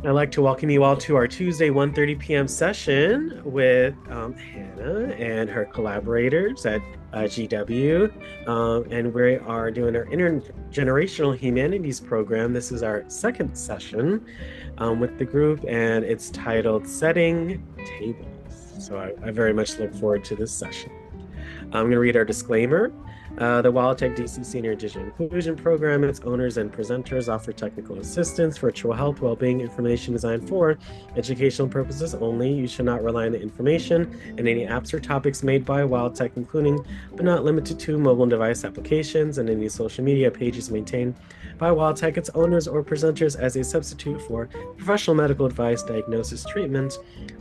I'd like to welcome you all to our Tuesday 1:30 p.m. session with Hannah and her collaborators at GW. And we are doing our Intergenerational Humanities program. This is our second session with the group, and it's titled Setting Tables. So I very much look forward to this session. I'm going to read our disclaimer. The WildTech DC Senior Digital Inclusion Program, its owners and presenters offer technical assistance, virtual health, well-being information designed for educational purposes only. You should not rely on the information and any apps or topics made by WildTech, including but not limited to mobile device applications and any social media pages maintained by WildTech, its owners or presenters as a substitute for professional medical advice, diagnosis, treatment,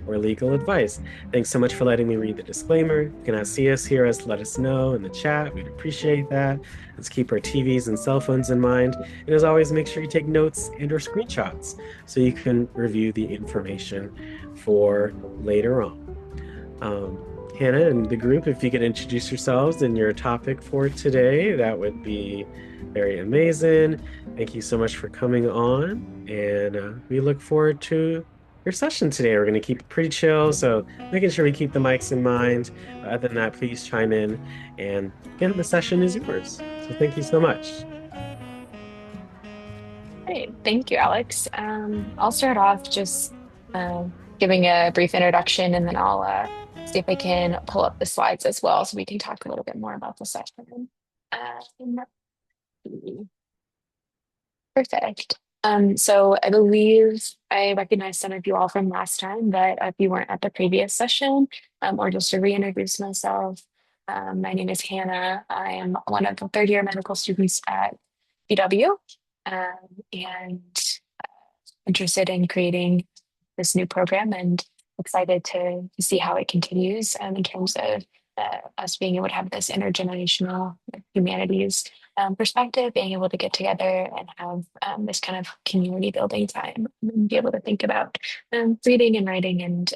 or legal advice. Thanks so much for letting me read the disclaimer. You cannot see us, hear us, let us know in the chat. We'd appreciate that. Let's keep our TVs and cell phones in mind. And as always, make sure you take notes and or screenshots so you can review the information for later on. Hannah and the group, if you could introduce yourselves and your topic for today, that would be very amazing. Thank you so much for coming on. And we look forward to your session today. We're going to keep it pretty chill, so making sure we keep the mics in mind. But other than that, please chime in. And again, the session is yours. So thank you so much. Great. Thank you, Alex. I'll start off just uh, giving a brief introduction and then I'll see if I can pull up the slides as well so we can talk a little bit more about the session. Um, Perfect. So I believe I recognize some of you all from last time, but if you weren't at the previous session, or just to reintroduce myself, my name is Hannah. I am one of the third year medical students at BW, and interested in creating this new program and excited to see how it continues in terms of us being able to have this intergenerational humanities perspective, being able to get together and have this kind of community building time and be able to think about reading and writing and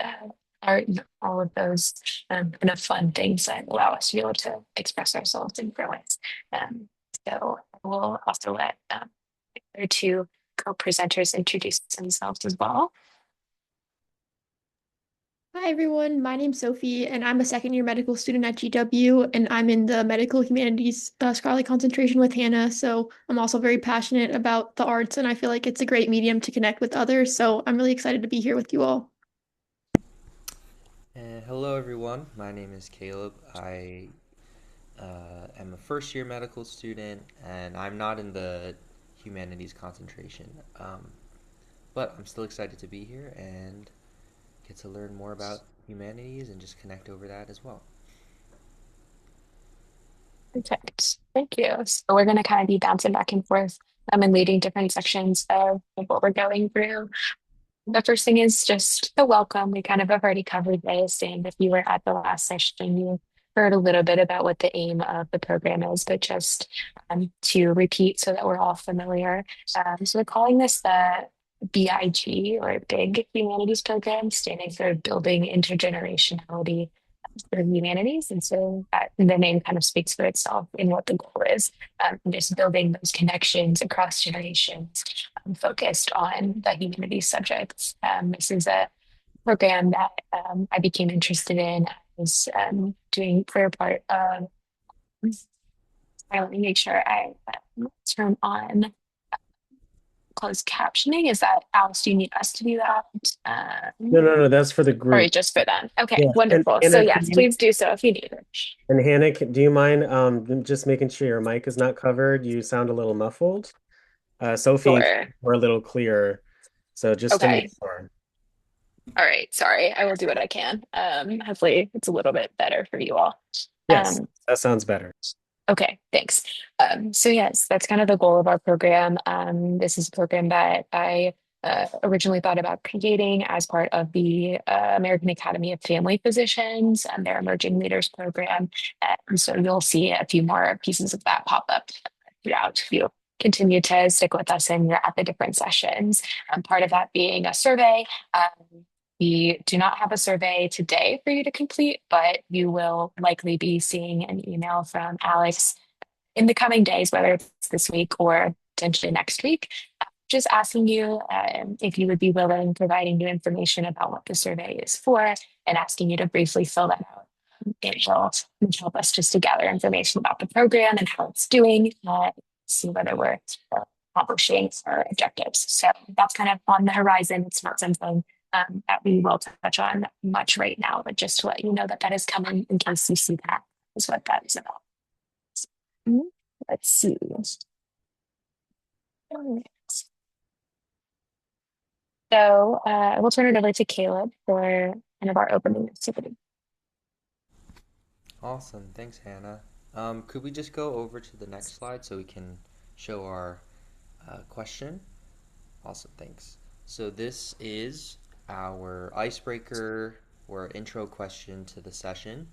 art and all of those kind of fun things that allow us to be able to express ourselves in different ways. Um, so we'll also let our two co-presenters introduce themselves as well. Hi everyone, my name's Sophie, and I'm a second year medical student at GW, and I'm in the medical humanities scholarly concentration with Hannah. So I'm also very passionate about the arts, and I feel like it's a great medium to connect with others. So I'm really excited to be here with you all. Hello, everyone. My name is Caleb. I am a first year medical student, and I'm not in the humanities concentration. But I'm still excited to be here and get to learn more about humanities and just connect over that as well. Perfect. Thank you. So we're going to kind of be bouncing back and forth and leading different sections of what we're going through. The first thing is just the welcome. We kind of have already covered this, and if you were at the last session, you heard a little bit about what the aim of the program is, but just to repeat so that we're all familiar. So we're calling this the BIG or Big Humanities Program, standing for Building Intergenerationality for Humanities. And so the name kind of speaks for itself in what the goal is, just building those connections across generations focused on the humanities subjects. This is a program that I became interested in. I was doing for part of, let me make sure I turn on closed captioning. Is that, Alice, do you need us to do that? No, no, no, that's for the Or group. just for them? Okay, Yeah. And wonderful. So Hannah, can yes, you, please do so if you need it. and Hannah, do you mind just making sure your mic is not covered? You sound a little muffled. Sophie and Sure. Kate were a little clearer. So just to make Okay. sure. All right. Sorry. I will do what I can. Hopefully it's a little bit better for you all. Yes, Um, that sounds better. okay, thanks. So yes, that's kind of the goal of our program. This is a program that I originally thought about creating as part of the American Academy of Family Physicians and their Emerging Leaders program. And so you'll see a few more pieces of that pop up throughout. If you continue to stick with us and you're at the different sessions. Part of that being a survey. We do not have a survey today for you to complete, but you will likely be seeing an email from Alex in the coming days, whether it's this week or potentially next week, just asking you if you would be willing providing new information about what the survey is for and asking you to briefly fill that out. It will help us just to gather information about the program and how it's doing, see whether we're accomplishing our objectives. So that's kind of on the horizon. It's not something that we will touch on much right now, but just to let you know that that is coming in case you see that is what that is about. Mhm. Let's see. So we'll turn it over to Caleb for kind of our opening activity. Awesome. Thanks, Hannah. Could we just go over to the next slide so we can show our question? Awesome. Thanks. So this is our icebreaker or intro question to the session.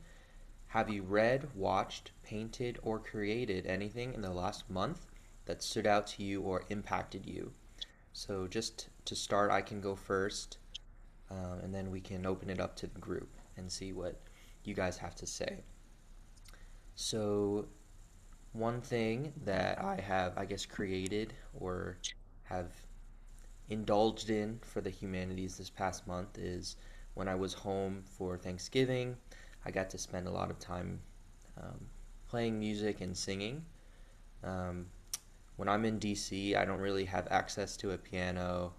Have you read, watched, painted, or created anything in the last month that stood out to you or impacted you? So just to start, I can go first, and then we can open it up to the group and see what you guys have to say. So one thing that I have, I guess, created or have indulged in for the humanities this past month is when I was home for Thanksgiving, I got to spend a lot of time um, playing music and singing. Um, when I'm in DC, I don't really have access to a piano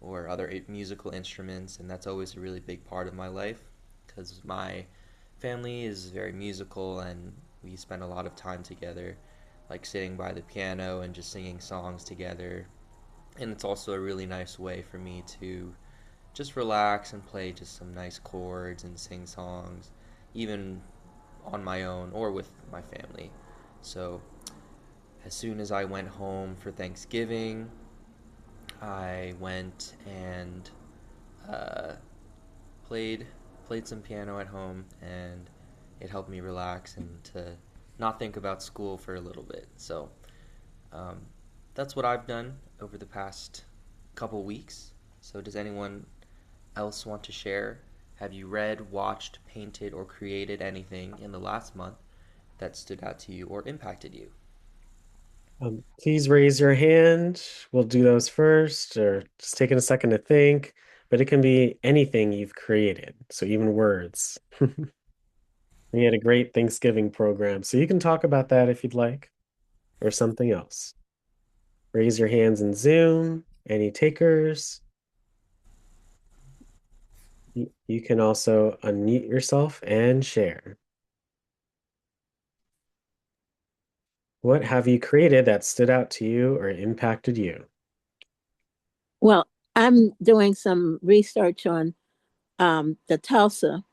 or other musical instruments, and that's always a really big part of my life because my family is very musical and we spend a lot of time together, like sitting by the piano and just singing songs together. And it's also a really nice way for me to just relax and play just some nice chords and sing songs, even on my own or with my family. So as soon as I went home for Thanksgiving, I went and uh, played played some piano at home, and it helped me relax and to not think about school for a little bit. So um, that's what I've done over the past couple weeks. So does anyone else want to share? Have you read, watched, painted, or created anything in the last month that stood out to you or impacted you? Please raise your hand. We'll do those first, or just taking a second to think. But it can be anything you've created, so even words. We had a great Thanksgiving program, so you can talk about that if you'd like, or something else. Raise your hands in Zoom. Any takers? You can also unmute yourself and share. What have you created that stood out to you or impacted you? Well, I'm doing some research on the Tulsa,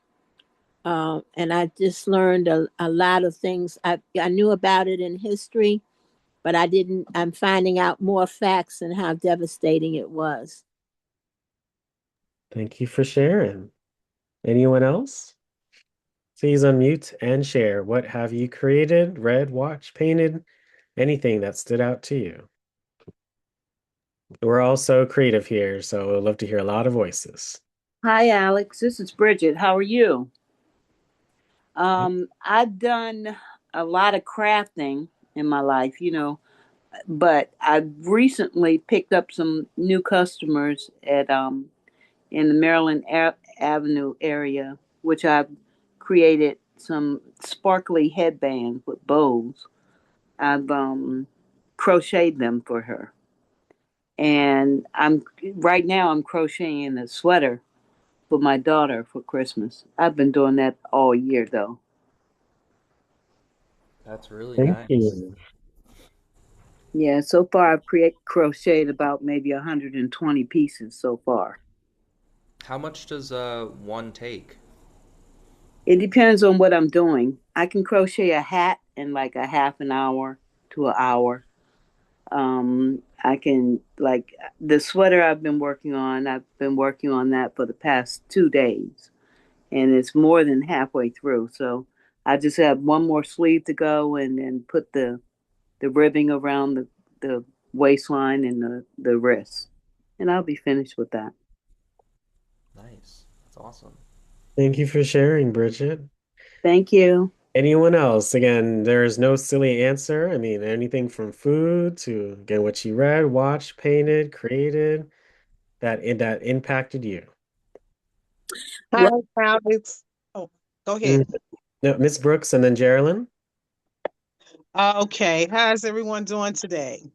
and I just learned a lot of things. I knew about it in history, but I didn't. I'm finding out more facts and how devastating it was. Thank you for sharing. Anyone else? Please unmute and share. What have you created, read, watched, painted, anything that stood out to you? We're all so creative here, so I'd love to hear a lot of voices. Hi, Alex. This is Bridget. How are you? I've done a lot of crafting in my life, but I've recently picked up some new customers at in the Avenue area, which I've created some sparkly headbands with bows. I've crocheted them for her, and I'm right now I'm crocheting a sweater for my daughter for Christmas. I've been doing that all year though. That's really Thank nice. you. Yeah, so far I've crocheted about maybe 120 pieces so far. How much does one take? It depends on what I'm doing. I can crochet a hat in like a half an hour to an hour. I can like the sweater I've been working on. I've been working on that for the past 2 days, and it's more than halfway through. So I just have one more sleeve to go, and then put the ribbing around the waistline and the wrist, and I'll be finished with that. Nice. That's awesome. Thank you for sharing, Bridget. Thank you. Anyone else? Again, there's no silly answer. I mean, anything from food to again what you read, watched, painted, created that impacted you. Hi, Well, Alex. Oh, go Mm. ahead. No, Miss Brooks and then Geraldine. Okay, how's everyone doing today?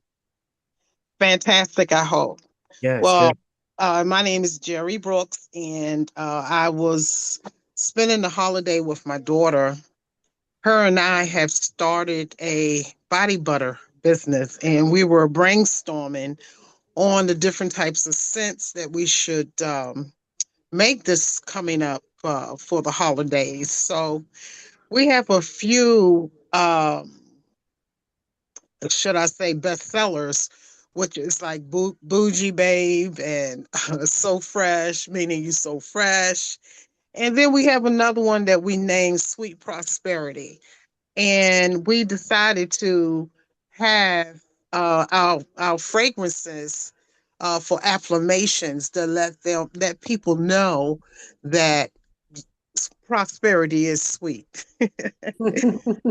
Fantastic, I hope. Yes, Well, good. my name is Jerry Brooks, and I was spending the holiday with my daughter. Her and I have started a body butter business, and we were brainstorming on the different types of scents that we should make this coming up for the holidays. So we have a few. Should I say bestsellers, which is like Bougie Babe and So Fresh, meaning you so fresh. And then we have another one that we named Sweet Prosperity. And we decided to have our fragrances for affirmations to let people know that prosperity is sweet.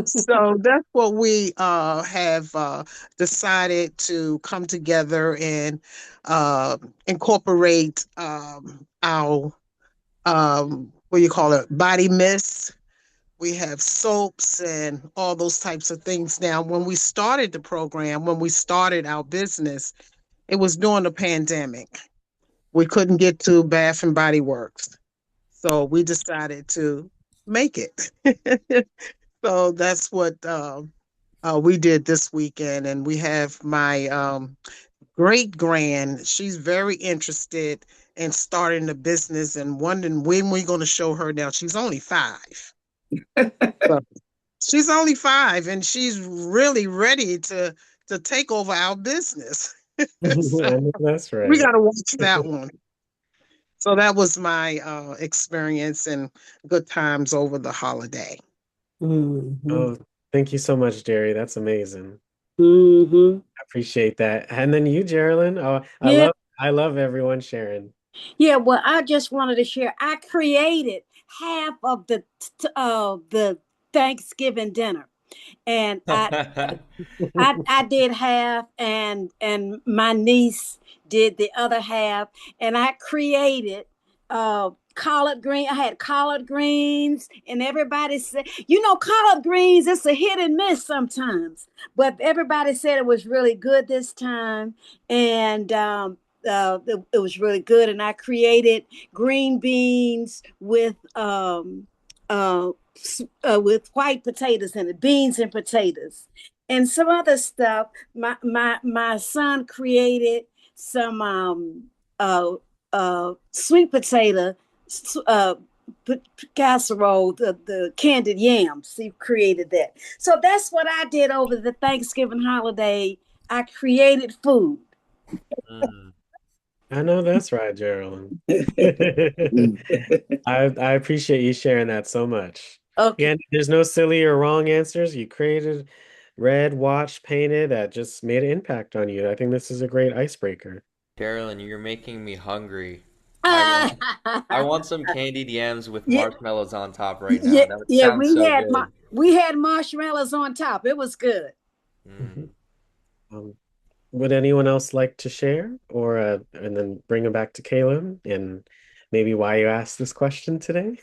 So that's what we have decided to come together and uh, incorporate our what do you call it, body mist. We have soaps and all those types of things. Now, when we started the program, when we started our business, it was during the pandemic. We couldn't get to Bath and Body Works, so we decided to make it. So that's what we did this weekend, and we have my great grand. She's very interested in starting the business and wondering when we're going to show her. Now she's only 5. So she's only 5, and she's really ready to take over our business. I So know that's we right. got to watch that one. So that was my experience and good times over the holiday. hmm Oh, thank you so much, Jerry. That's amazing. hmm I appreciate that. And then you, Geraldine. Oh, Yeah, I love everyone sharing. yeah. Well, I just wanted to share. I created half of the Thanksgiving dinner, and I did half, and my niece did the other half, and I created collard green. I had collard greens, and everybody said, collard greens, it's a hit and miss sometimes, but everybody said it was really good this time, and it was really good. And I created green beans uh, with white potatoes and beans and potatoes and some other stuff. My son created some sweet potato uh, casserole, the candied yams. He created that. So that's what I did over the Thanksgiving holiday. I created food. Mm. I know that's right, Geraldine. I appreciate you sharing that so much. Okay. Again, there's no silly or wrong answers. You created, read, watched, painted that just made an impact on you. I think this is a great icebreaker. Carolyn, you're making me hungry. I Uh, want I want some candied yams with yeah, marshmallows on top right now. yeah, That yeah. sounds so good. We had marshmallows on top. It was good. Mhm. Mm. Um, would anyone else like to share or and then bring it back to Caleb and maybe why you asked this question today?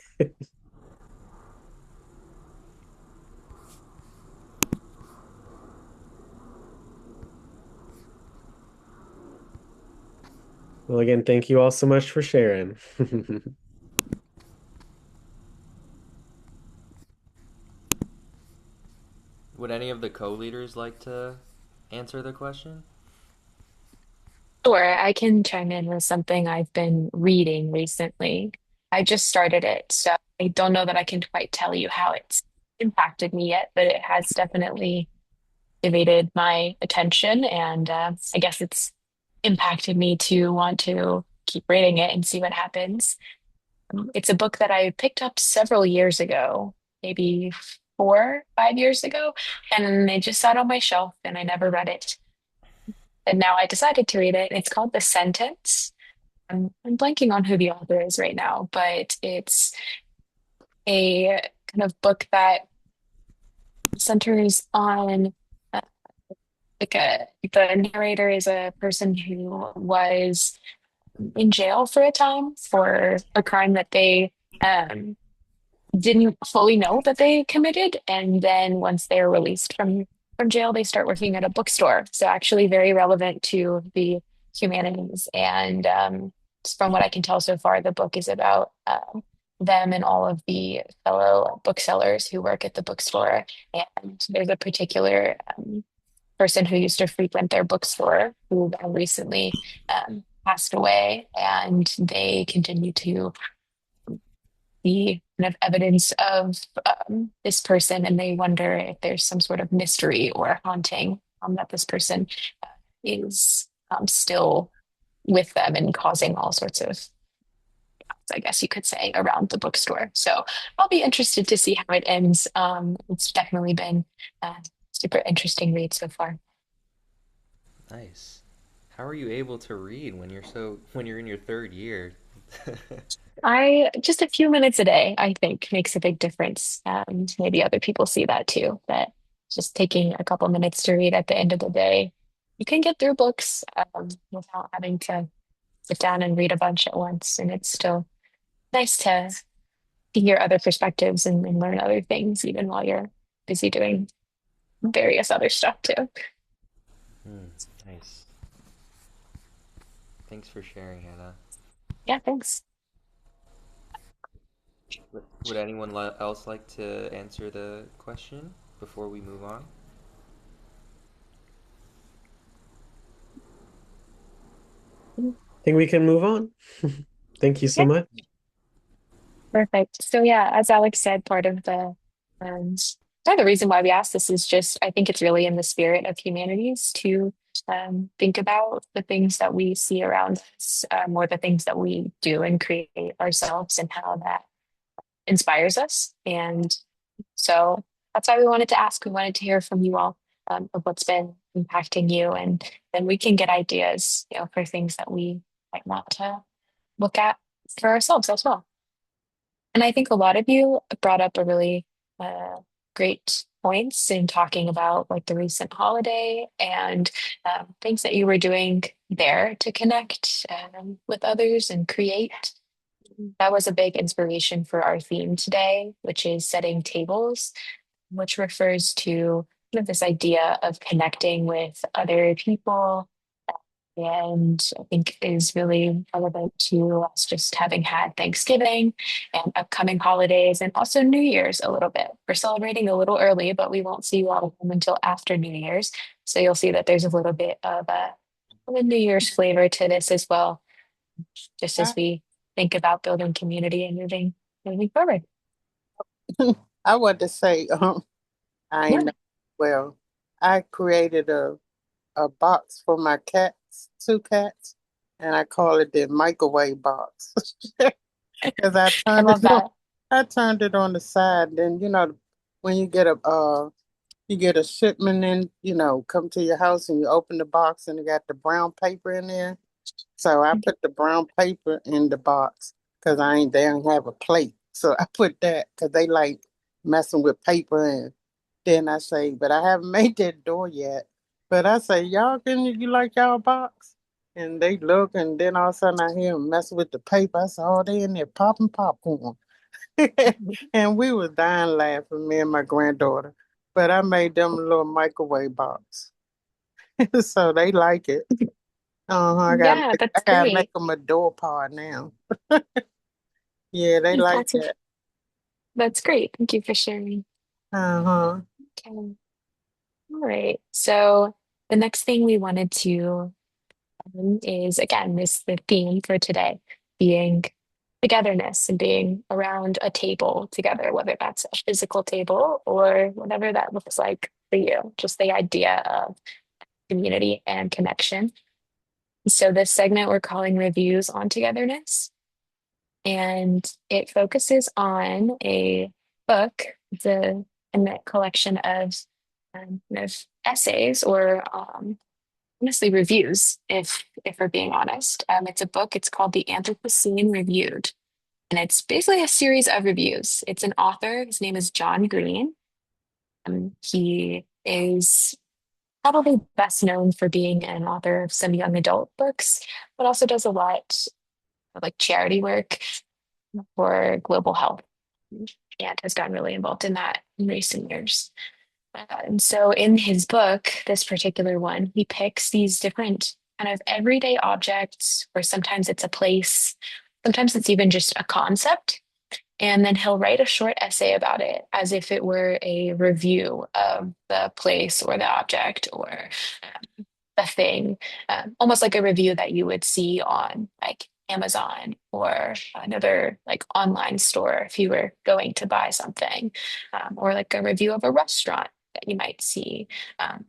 Well, again, thank you all so much for sharing. Would any of the co-leaders like to answer the question? Sure, I can chime in with something I've been reading recently. I just started it, so I don't know that I can quite tell you how it's impacted me yet, but it has definitely evaded my attention, and I guess it's impacted me to want to keep reading it and see what happens. It's a book that I picked up several years ago, maybe 4, 5 years ago, and it just sat on my shelf and I never read it. And now I decided to read it. It's called The Sentence. I'm blanking on who the author is right now, but it's a kind of book that centers on uh, the narrator is a person who was in jail for a time for a crime that they um, didn't fully know that they committed, and then once they're released from jail, they start working at a bookstore. So actually, very relevant to the humanities. And from what I can tell so far, the book is about them and all of the fellow booksellers who work at the bookstore. And there's a particular person who used to frequent their bookstore who recently passed away, and they continue to the kind of evidence of this person, and they wonder if there's some sort of mystery or haunting that this person is still with them and causing all sorts of, I guess you could say, around the bookstore. So I'll be interested to see how it ends. It's definitely been a super interesting read so far. Nice. How are you able to read when you're in your third year? I just a few minutes a day, I think, makes a big difference. Maybe other people see that too, that just taking a couple minutes to read at the end of the day, you can get through books without having to sit down and read a bunch at once. And it's still nice to hear other perspectives and learn other things, even while you're busy doing various other stuff too. Hmm, nice. Thanks for sharing, Hannah. Yeah, thanks. Would anyone else like to answer the question before we move on? Think we can move on. Thank you so Yeah. much. Perfect. So yeah, as Alex said, um, part of the reason why we asked this is just I think it's really in the spirit of humanities to think about the things that we see around us, or the things that we do and create ourselves, and how that inspires us. And so that's why we wanted to ask. We wanted to hear from you all of what's been impacting you, and then we can get ideas, for things that we might want to look at for ourselves as well. And I think a lot of you brought up a really uh, great points in talking about like the recent holiday and things that you were doing there to connect with others and create. That was a big inspiration for our theme today, which is setting tables, which refers to this idea of connecting with other people, and I think is really relevant to us just having had Thanksgiving and upcoming holidays and also New Year's a little bit. We're celebrating a little early, but we won't see you all of them until after New Year's. So you'll see that there's a little bit of a New Year's flavor to this as well, just I, as we think about building community and moving forward. I want to say, I Yeah. know, well, I created a box for my cats, two cats, and I call it the microwave box because I love that. I turned it on the side. Then when you get a shipment in, come to your house and you open the box and it got the brown paper in there. So I put the brown paper in the box because they don't have a plate. So I put that because they like messing with paper. And then I say, but I haven't made that door yet. But I say, y'all, can you like y'all box? And they look, and then all of a sudden I hear them messing with the paper. I said, oh, they in there popping popcorn. And we was dying laughing, me and my granddaughter. But I made them a little microwave box. So they like it. Uh-huh. Yeah, I that's gotta make great. them a door part now. Yeah, they like That's that. that's great. Thank you for sharing. Uh-huh. Okay. All right. So the next thing we wanted to is again this the theme for today being togetherness and being around a table together, whether that's a physical table or whatever that looks like for you. Just the idea of community and connection. So this segment we're calling Reviews on Togetherness, and it focuses on a book, a collection of kind of essays or honestly reviews, if we're being honest. It's a book. It's called The Anthropocene Reviewed, and it's basically a series of reviews. It's an author. His name is John Green, He is probably best known for being an author of some young adult books, but also does a lot of like charity work for global health and has gotten really involved in that in recent years. And so in his book, this particular one, he picks these different kind of everyday objects, or sometimes it's a place, sometimes it's even just a concept. And then he'll write a short essay about it as if it were a review of the place or the object or the thing, almost like a review that you would see on like Amazon or another like online store if you were going to buy something, or like a review of a restaurant that you might see, um,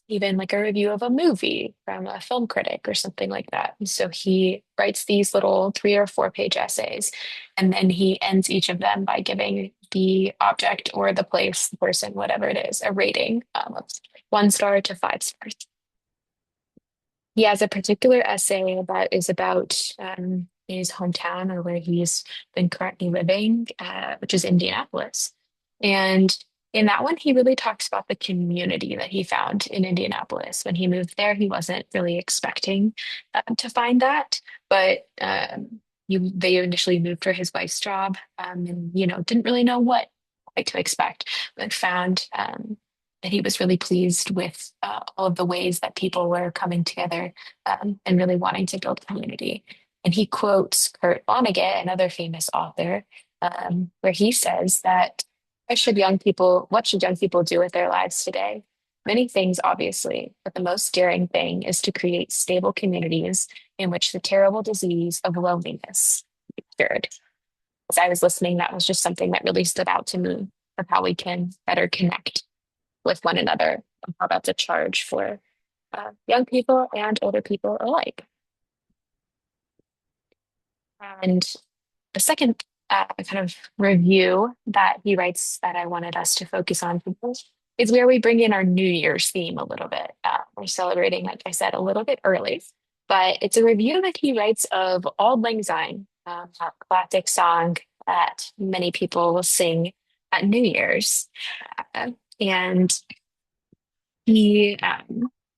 even like a review of a movie from a film critic or something like that. And so he writes these little 3 or 4 page essays, and then he ends each of them by giving the object or the place, the person, whatever it is, a rating of 1 star to 5 stars. He has a particular essay that is about his hometown or where he's been currently living, which is Indianapolis. And in that one, he really talks about the community that he found in Indianapolis. When he moved there, he wasn't really expecting to find that, but they initially moved for his wife's job, and didn't really know what quite to expect, but found that he was really pleased with all of the ways that people were coming together and really wanting to build community. And he quotes Kurt Vonnegut, another famous author, where he says that what should young people do with their lives today? Many things, obviously, but the most daring thing is to create stable communities in which the terrible disease of loneliness is cured. As I was listening, that was just something that really stood out to me of how we can better connect with one another and how that's a charge for young people and older people alike. And the second kind of review that he writes that I wanted us to focus on is where we bring in our New Year's theme a little bit. We're celebrating, like I said, a little bit early, but it's a review that he writes of Auld Lang Syne, a classic song that many people will sing at New Year's. And he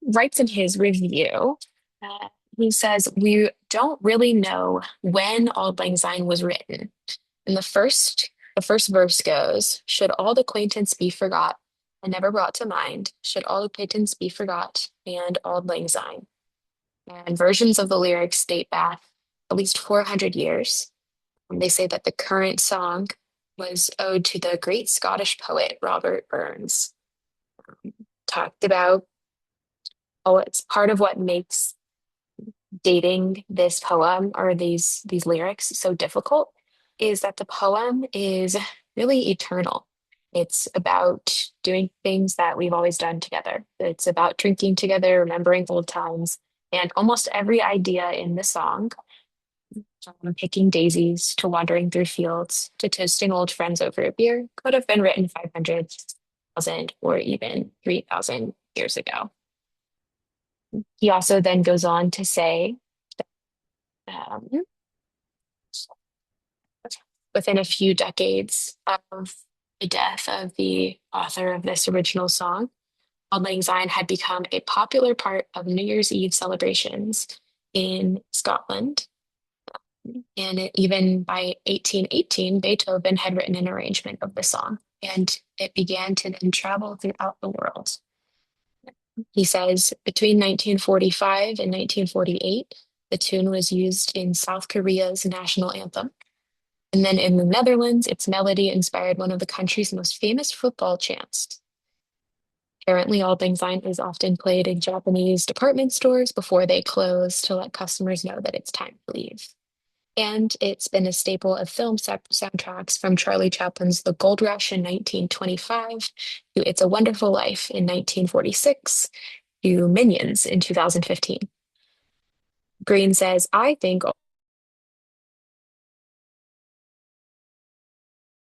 writes in his review, uh, he says, "We don't really know when Auld Lang Syne was written. And the first verse goes, should all acquaintance be forgot and never brought to mind, should all acquaintance be forgot and Auld Lang Syne." And versions of the lyrics date back at least 400 years. And they say that the current song was owed to the great Scottish poet Robert Burns. Talked about, it's part of what makes dating this poem or these lyrics so difficult is that the poem is really eternal. It's about doing things that we've always done together. It's about drinking together, remembering old times, and almost every idea in the song, from picking daisies to wandering through fields to toasting old friends over a beer, could have been written 500,000 or even 3,000 years ago. He also then goes on to say, um, within a few decades of the death of the author of this original song, Auld Lang Syne had become a popular part of New Year's Eve celebrations in Scotland. And even by 1818, Beethoven had written an arrangement of the song, and it began to then travel throughout the world. He says between 1945 and 1948, the tune was used in South Korea's national anthem. And then in the Netherlands, its melody inspired one of the country's most famous football chants. Currently, Auld Lang Syne is often played in Japanese department stores before they close to let customers know that it's time to leave. And it's been a staple of film soundtracks from Charlie Chaplin's The Gold Rush in 1925 to It's a Wonderful Life in 1946 to Minions in 2015. Green says, I think,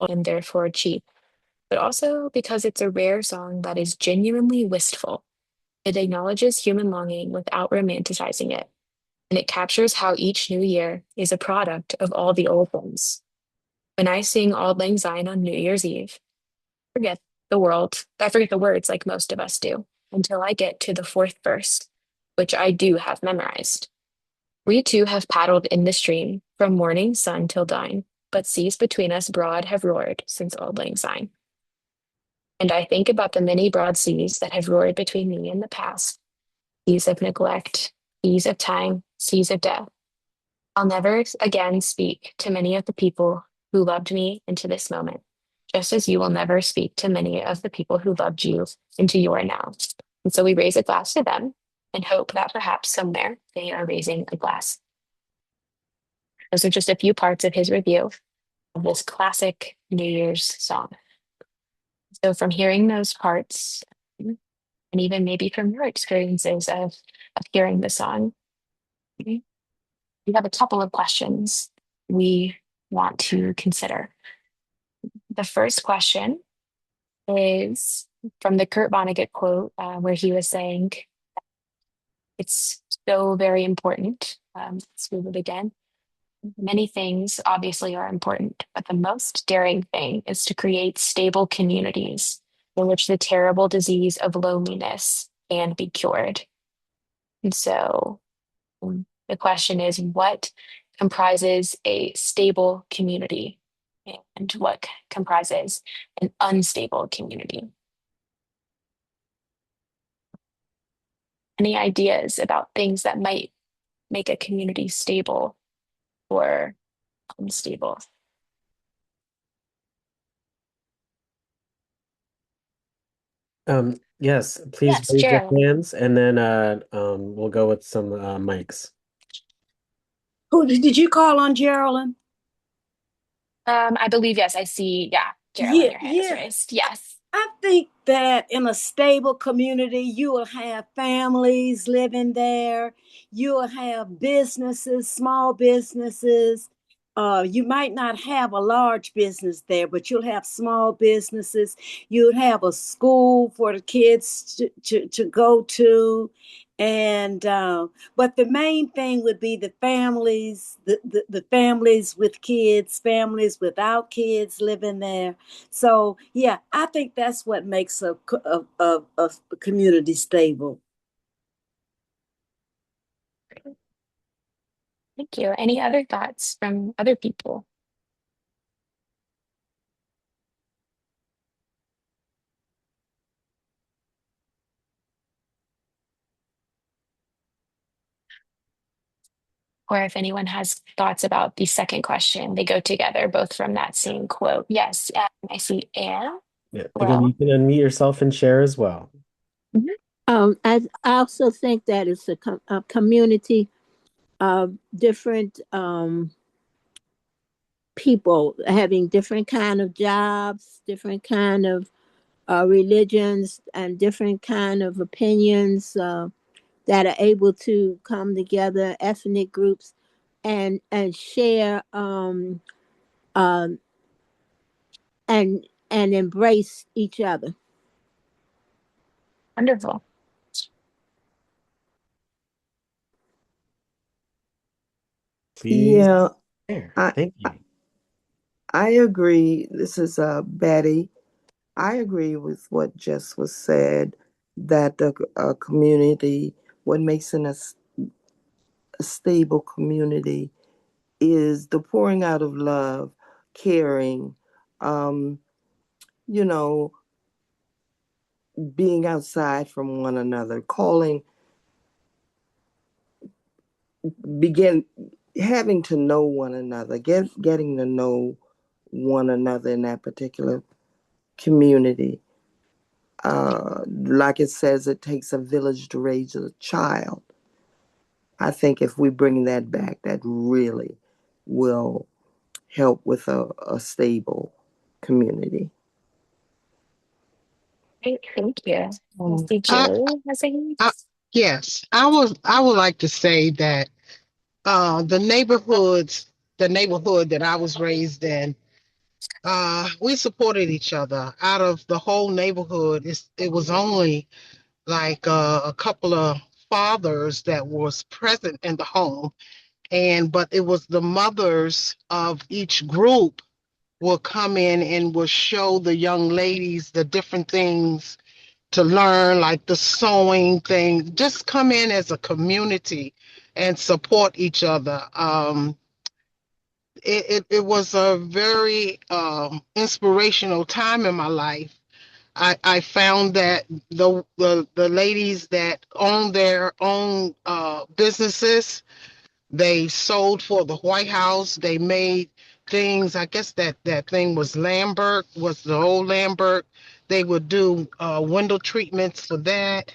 and therefore cheap, but also because it's a rare song that is genuinely wistful. It acknowledges human longing without romanticizing it, and it captures how each new year is a product of all the old ones. When I sing Auld Lang Syne on New Year's Eve, forget the world. I forget the words like most of us do until I get to the fourth verse, which I do have memorized. We two have paddled in the stream from morning sun till dine, but seas between us broad have roared since auld lang syne. And I think about the many broad seas that have roared between me and the past, seas of neglect, seas of time, seas of death. I'll never again speak to many of the people who loved me into this moment, just as you will never speak to many of the people who loved you into your now. And so we raise a glass to them and hope that perhaps somewhere they are raising a glass. Those are just a few parts of his review of this classic New Year's song. So from hearing those parts, and even maybe from your experiences of hearing the song, we have a couple of questions we want to consider. The first question is from the Kurt Vonnegut quote, where he was saying, it's so very important. Let's read it again. Many things obviously are important, but the most daring thing is to create stable communities in which the terrible disease of loneliness can be cured. And so the question is, what comprises a stable community and what comprises an unstable community? Any ideas about things that might make a community stable or unstable? Yes, please Yes, raise your Gerald. hands and then we'll go with some mics. Who did you call on, Geraldine? I believe, yes, I see. Yeah, Yeah, Geraldine, your hand is yeah. raised. Yes. I think that in a stable community, you will have families living there. You will have businesses, small businesses. You might not have a large business there, but you'll have small businesses. You'll have a school for the kids to go to. And but the main thing would be the families, the families with kids, families without kids living there. So yeah, I think that's what makes a community stable. Thank you. Any other thoughts from other people? Or if anyone has thoughts about the second question, they go together, both from that same quote. Yes, I see Anne. Yeah. Again, you Well, can unmute yourself and share as well. mhm, I also think that it's a community of different people having different kind of jobs, different kind of religions, and different kind of opinions that are able to come together, ethnic groups, and share um, and embrace each other. wonderful. Please Yeah, share. I Thank I you. I agree. This is Betty. I agree with what just was said that the community, what makes a stable community is the pouring out of love, caring, um, you know, being outside from one another, calling, begin having to know one another, getting to know one another in that particular community. Like it says, it takes a village to raise a child. I think if we bring that back, that really will help with a stable community. Great, thank you. I Um, see I, Julie has a hand. I, yes, I would like to say that the the neighborhood that I was raised in, we supported each other. Out of the whole neighborhood, it was only like a couple of fathers that was present in the home, and but it was the mothers of each group will come in and will show the young ladies the different things to learn, like the sewing thing. Just come in as a community and support each other. It was a very inspirational time in my life. I found that the ladies that own their own businesses, they sold for the White House. They made things. I guess that thing was Lambert, was the old Lambert. They would do window treatments for that.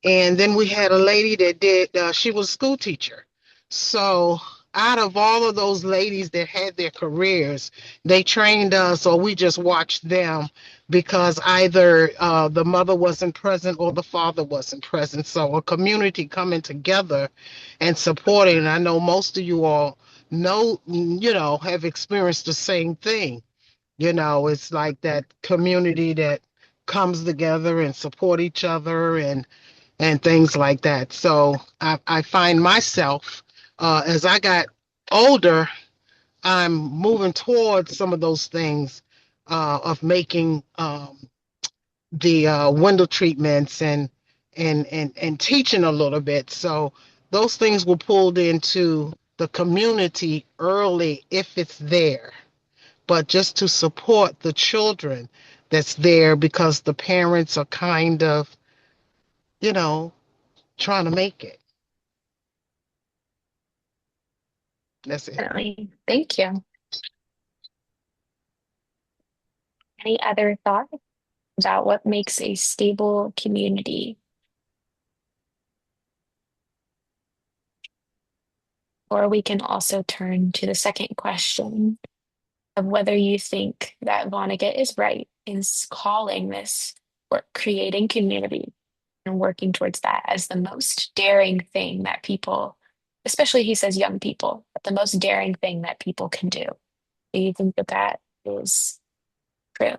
And then we had a lady that did, she was a school teacher. So out of all of those ladies that had their careers, they trained us or we just watched them because either the mother wasn't present or the father wasn't present. So a community coming together and supporting. And I know most of you all know, have experienced the same thing. It's like that community that comes together and support each other and things like that. So I find myself, as I got older, I'm moving towards some of those things of making the window treatments and teaching a little bit. So those things were pulled into the community early if it's there, but just to support the children that's there because the parents are kind of, you know, trying to make it. That's it. Definitely. Thank you. Any other thoughts about what makes a stable community? Or we can also turn to the second question of whether you think that Vonnegut is right in calling this or creating community and working towards that as the most daring thing that people, especially he says young people, but the most daring thing that people can do. Do you think that that is true?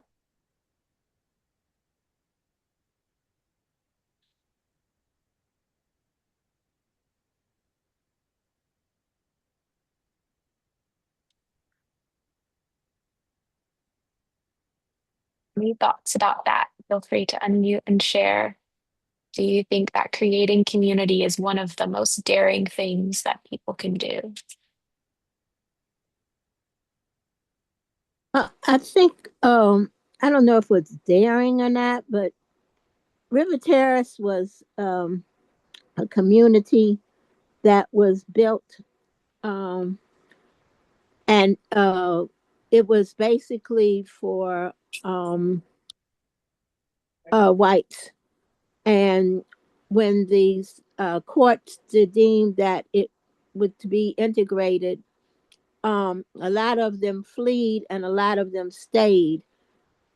Any thoughts about that? Feel free to unmute and share. Do you think that creating community is one of the most daring things that people can do? I think I don't know if it's daring or not, but River Terrace was a community that was built, um, and it was basically for um, whites. And when these courts deemed that it would to be integrated, a lot of them fled and a lot of them stayed.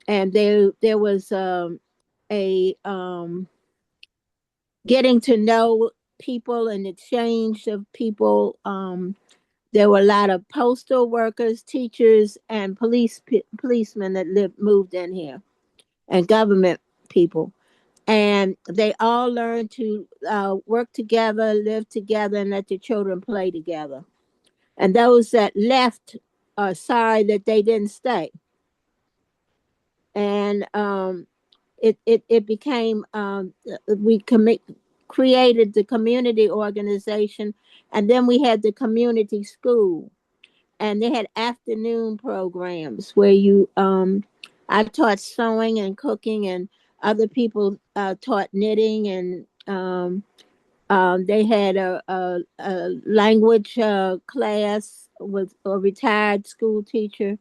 And there was a getting to know people and exchange of people. There were a lot of postal workers, teachers, and policemen that moved in here, and government people. And they all learned to work together, live together, and let their children play together. And those that left are sorry that they didn't stay. And it became we created the community organization, and then we had the community school, and they had afternoon programs where you I taught sewing and cooking, and other people taught knitting, and they had a language class with a retired school teacher.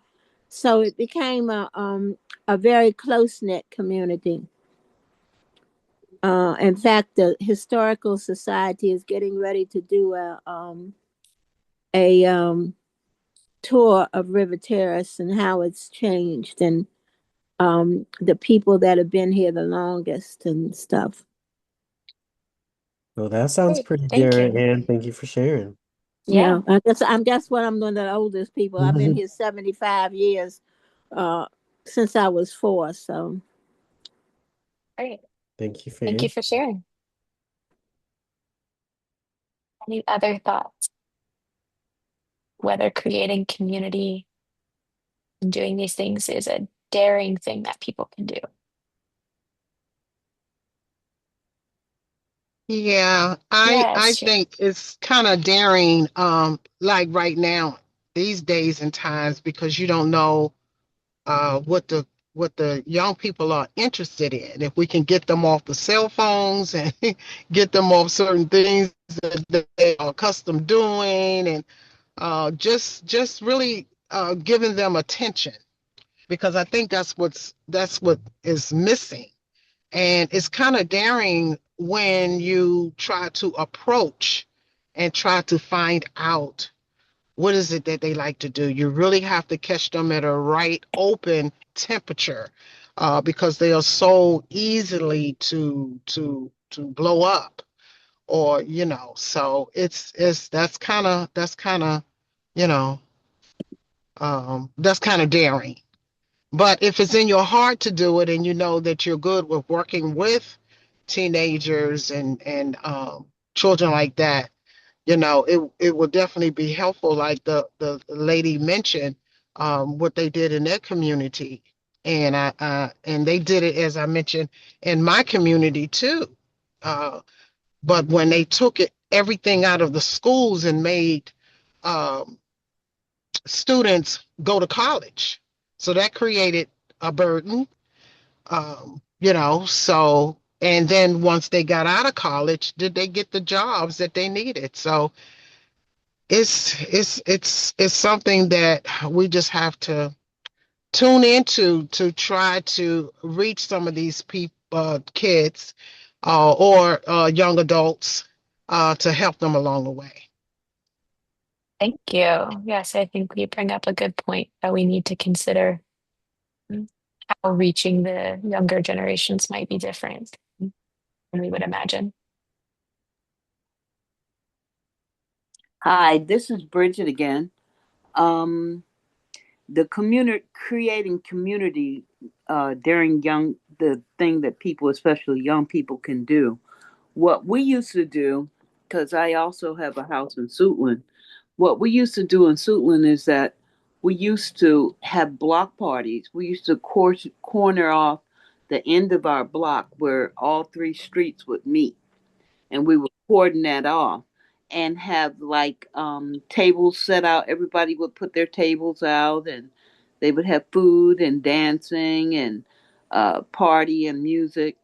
So it became a very close knit community. In fact, the Historical Society is getting ready to do a tour of River Terrace and how it's changed, and the people that have been here the longest and stuff. Well, that sounds Great. pretty Thank daring, you. and thank you for sharing. Yeah. Yeah, I guess what I'm one of the oldest people. I've been here 75 years uh, since I was 4. So Great. Thank you for Thank you your. for sharing. Any other thoughts? Whether creating community And doing these things is a daring thing that people can do. Yeah, I Yes, think it's kind of daring, like right now, these days and times, because you don't know what the young people are interested in. If we can get them off the cell phones and get them off certain things that they are accustomed doing, and just really giving them attention, because I think that's what is missing. And it's kind of daring when you try to approach and try to find out what is it that they like to do. You really have to catch them at a right open temperature, because they are so easily to blow up, or so it's that's kind of you know that's kind of daring. But if it's in your heart to do it, and you know that you're good with working with teenagers and children like that, it will definitely be helpful. Like the lady mentioned, what they did in their community, and they did it, as I mentioned, in my community too. But when they took everything out of the schools and made um, students go to college, so that created a burden. So, and then once they got out of college, did they get the jobs that they needed? So it's something that we just have to tune into, to try to reach some of these people, kids, or young adults, to help them along the way. thank you. Yes, I think we bring up a good point that we need to consider how reaching the younger generations might be different than we would imagine. Hi, this is Bridget again. Um, the community creating community during the thing that people, especially young people, can do. What we used to do, because I also have a house in Suitland. What we used to do in Suitland is that we used to have block parties. We used to corner off the end of our block where all three streets would meet, and we would cordon that off and have like tables set out. Everybody would put their tables out, and they would have food and dancing and party and music,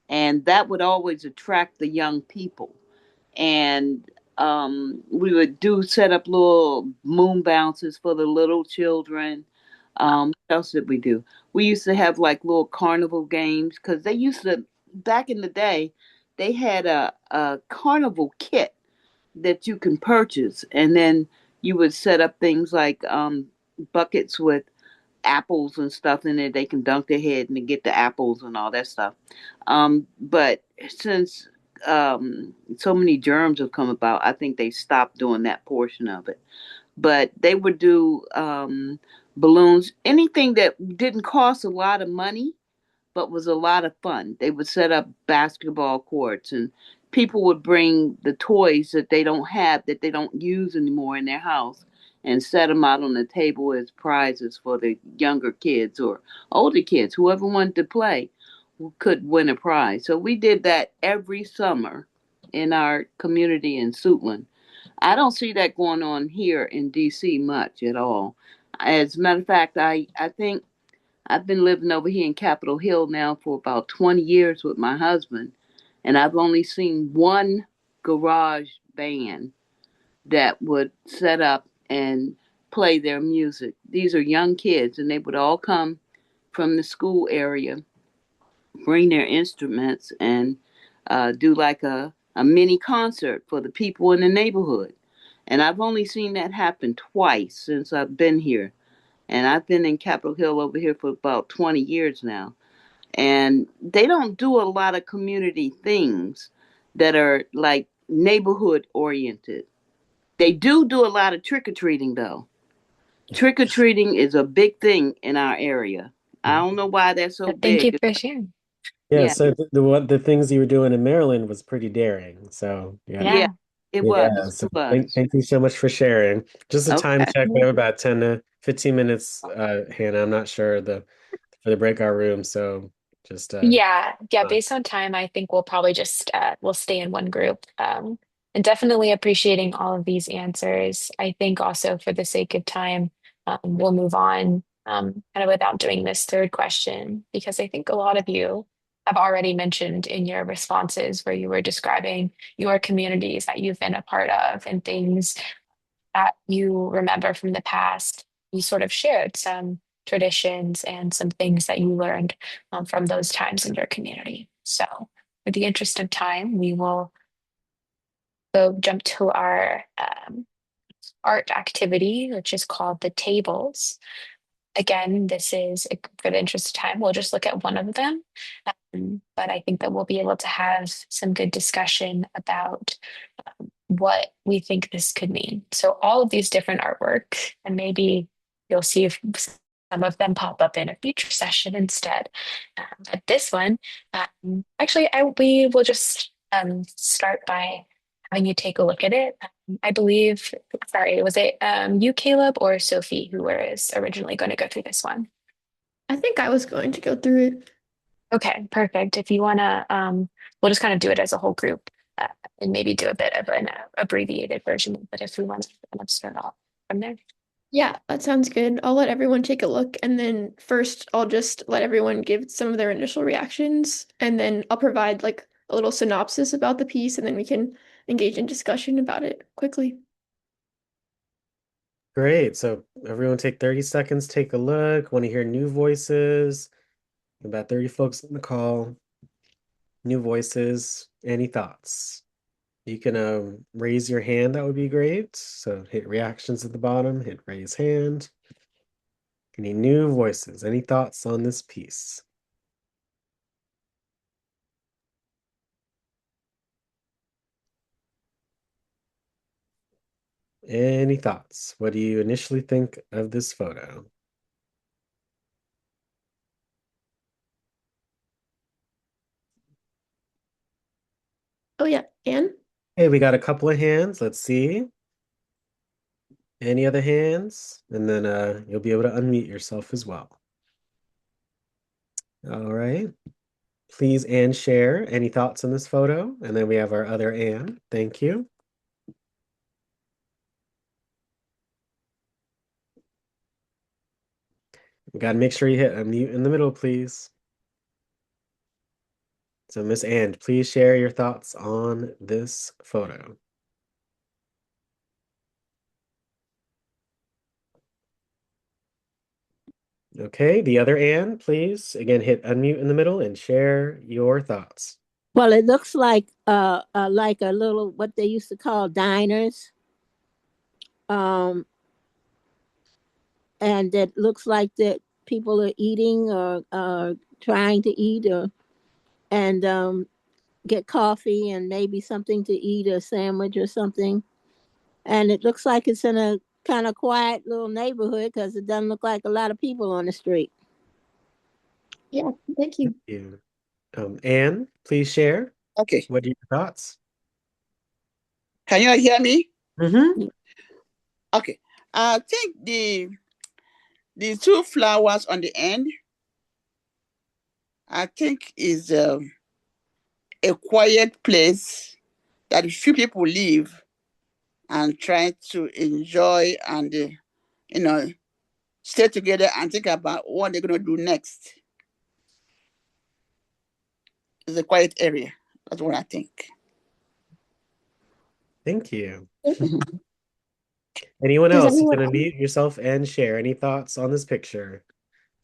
and that would always attract the young people. And we would do set up little moon bounces for the little children. What else did we do? We used to have like little carnival games, because they used to, back in the day, they had a carnival kit that you can purchase, and then you would set up things like buckets with apples and stuff in it. They can dunk their head and get the apples and all that stuff. But since so many germs have come about, I think they stopped doing that portion of it. But they would do balloons, anything that didn't cost a lot of money but was a lot of fun. They would set up basketball courts, and people would bring the toys that they don't have, that they don't use anymore in their house, and set them out on the table as prizes for the younger kids or older kids. Whoever wanted to play could win a prize. So we did that every summer in our community in Suitland. I don't see that going on here in DC much at all. As a matter of fact, I think I've been living over here in Capitol Hill now for about 20 years with my husband, and I've only seen one garage band that would set up and play their music. These are young kids, and they would all come from the school area, bring their instruments, and do like a mini concert for the people in the neighborhood. And I've only seen that happen twice since I've been here. And I've been in Capitol Hill over here for about 20 years now. And they don't do a lot of community things that are like neighborhood oriented. They do a lot of trick or treating, though. Trick or treating is a big thing in our area. I don't know why that's so But thank you big. for sharing. Yeah, Yeah, so the things you were doing in Maryland was pretty daring. So yeah. yeah. Yeah. It was. Yeah, so It was. thank you so much for sharing. Just a time Okay. check. We have about 10 to 15 minutes, Hannah. I'm not sure for the breakout room, so just Yeah, uh, based on time, I think we'll probably just we'll stay in one group. And definitely appreciating all of these answers. I think also for the sake of time, we'll move on kind of without doing this third question because I think a lot of you have already mentioned in your responses where you were describing your communities that you've been a part of and things that you remember from the past. You sort of shared some traditions and some things that you learned from those times in your community. So, for the interest of time, we will go jump to our art activity, which is called the tables. Again, this is for the interest of time, we'll just look at one of them. But I think that we'll be able to have some good discussion about what we think this could mean. So all of these different artwork, and maybe you'll see if some of them pop up in a future session instead. But this one, actually, we will just start by having you take a look at it. I believe, sorry, was it you, Caleb, or Sophie, who was originally going to go through this one? I think I was going to go through it. Okay, perfect. If you want to, we'll just kind of do it as a whole group and maybe do a bit of an abbreviated version. But if we want to kind of start off from there. Yeah, that sounds good. I'll let everyone take a look, and then first I'll just let everyone give some of their initial reactions, and then I'll provide like a little synopsis about the piece, and then we can engage in discussion about it quickly. great. So everyone take 30 seconds, take a look. Want to hear new voices? About 30 folks in the call. New voices. Any thoughts? You can raise your hand, that would be great. So hit reactions at the bottom, hit raise hand. Any new voices? Any thoughts on this piece? Any thoughts? What do you initially think of this photo? Oh yeah, Anne? Hey, we got a couple of hands. Let's see. Any other hands? And then you'll be able to unmute yourself as well. All right. Please, Anne, share any thoughts on this photo. And then we have our other Anne. Thank you. We got to make sure you hit unmute in the middle, please. So, Miss Anne, please share your thoughts on this photo. Okay, the other Anne, please, again, hit unmute in the middle and share your thoughts. Well, it looks like a little what they used to call diners. Um, and it looks like that people are eating or trying to eat or and get coffee and maybe something to eat, a sandwich or something. And it looks like it's in a kind of quiet little neighborhood because it doesn't look like a lot of people on the street. Yeah, thank you. You. Anne, please share. Okay. What are your thoughts? Can you hear me? Mm-hmm. Okay. I think the two flowers on the end, I think is a quiet place that few people live and try to enjoy and you know stay together and think about what they're going to do next. It's a quiet area. That's what I think. Thank you. Mhm. Anyone Does else? You anyone can unmute yourself and share any thoughts on this picture.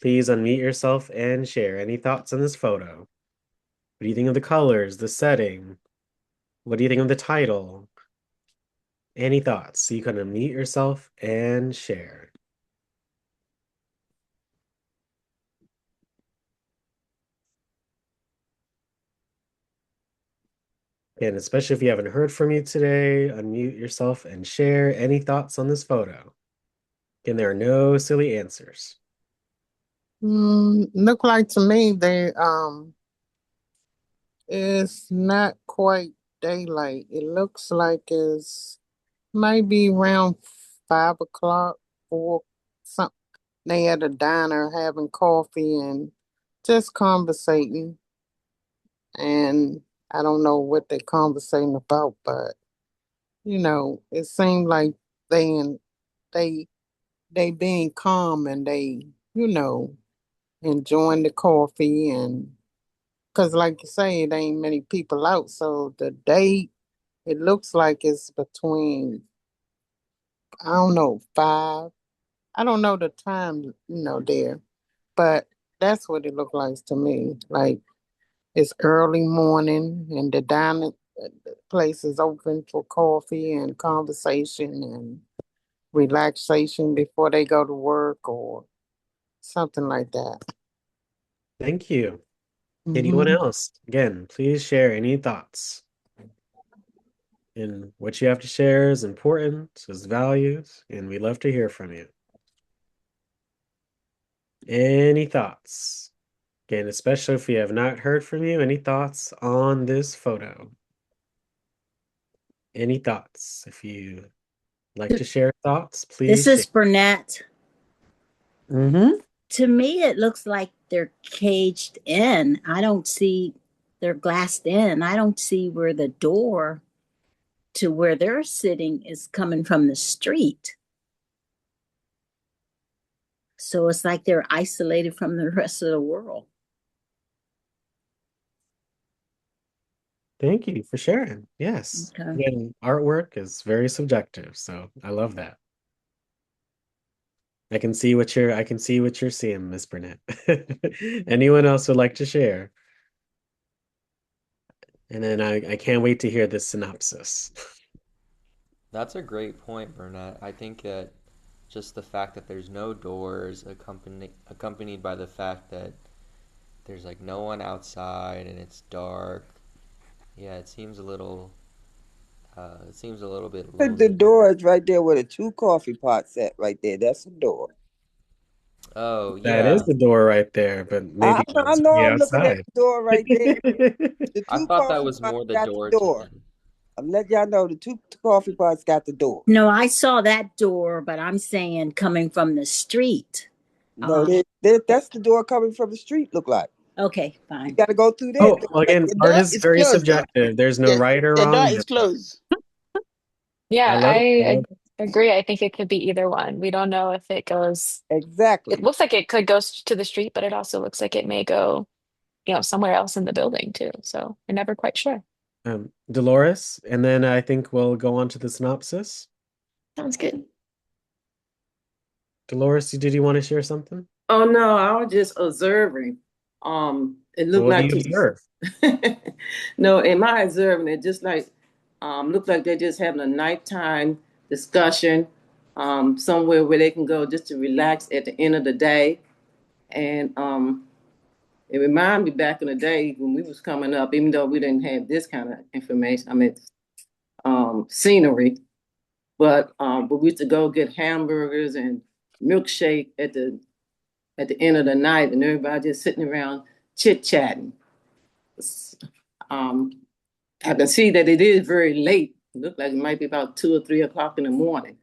Please unmute yourself and share any thoughts on this photo. What do you think of the colors, the setting? What do you think of the title? Any thoughts? So you can unmute yourself and share. And especially if you haven't heard from you today, unmute yourself and share any thoughts on this photo. And there are no silly answers. Look like to me they it's not quite daylight. It looks like it's maybe around 5 o'clock, four something. They at a diner having coffee and just conversating. And I don't know what they're conversating about, but it seemed like they they they being calm and they, you know, enjoying the coffee and because like you say, it ain't many people out. So the date, it looks like it's between, I don't know, five. I don't know the time, there, but that's what it looked like to me. Like it's early morning and the dining place is open for coffee and conversation and relaxation before they go to work or something like that. Thank you. Anyone Hmm. else? Again, please share any thoughts. And what you have to share is important, is values, and we love to hear from you. Any thoughts? Again, especially if we have not heard from you, any thoughts on this photo? Any thoughts? If you like to share thoughts, please This share. is Burnett. Mm-hmm. To me, it looks like they're caged in. I don't see, they're glassed in. I don't see where the door to where they're sitting is coming from the street. So it's like they're isolated from the rest of the world. Thank you for sharing. Yes. Okay. Again, artwork is very subjective, so I love that. I can see what you're seeing, Miss Burnett. Anyone else would like to share? And then I can't wait to hear the synopsis. That's a great point, Burnett. I think that just the fact that there's no doors, accompanied by the fact that there's like no one outside and it's dark. Yeah, it seems a little bit The lonely. door is right there where the two coffee pots at right there. That's the door. Oh, That is yeah. the door right there, but maybe I it's know the I'm looking at outside. the door right there. The I two thought that coffee was pots more the got the door to door. them. I'm letting y'all know the two coffee pots got the door. No, I saw that door, but I'm saying coming from the street. No, that's the door coming from the street, look like. Okay, You fine. got to go through there. Oh, well, again, The art door is is very closed though. subjective. There's no right or The door wrong is answer. closed. I Yeah, love it. I I love agree. I think it could be either one. We don't know if it goes, it Exactly. looks like it could go to the street, but it also looks like it may go, somewhere else in the building too. So we're never quite sure. Dolores, and then I think we'll go on to the synopsis. Sounds good. Dolores, did you want to share something? Oh no, I was just observing. It So looked what do like you observe? no, in my observing, it just like looked like they're just having a nighttime discussion, somewhere where they can go just to relax at the end of the day. And it reminded me back in the day when we was coming up, even though we didn't have this kind of information, I mean scenery, but we used to go get hamburgers and milkshake at the end of the night, and everybody just sitting around chit chatting. Um, I can see that it is very late. It looked like it might be about 2 or 3 o'clock in the morning.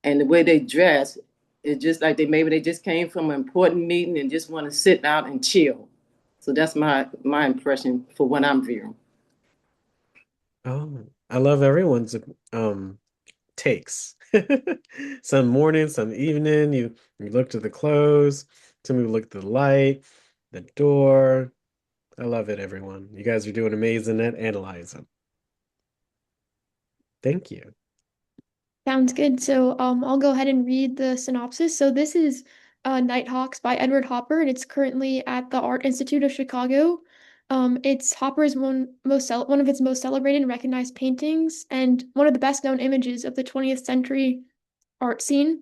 And the way they dress, it's just like they just came from an important meeting and just want to sit out and chill. So that's my impression for what I'm viewing. Oh, I love everyone's um takes. Some morning, some evening. You look to the clothes, some people look at the light, the door. I love it, everyone. You guys are doing amazing at analyzing. Thank you. Sounds good. So I'll go ahead and read the synopsis. So this is Nighthawks by Edward Hopper, and it's currently at the Art Institute of Chicago. It's Hopper's one of its most celebrated and recognized paintings, and one of the best known images of the 20th century art scene.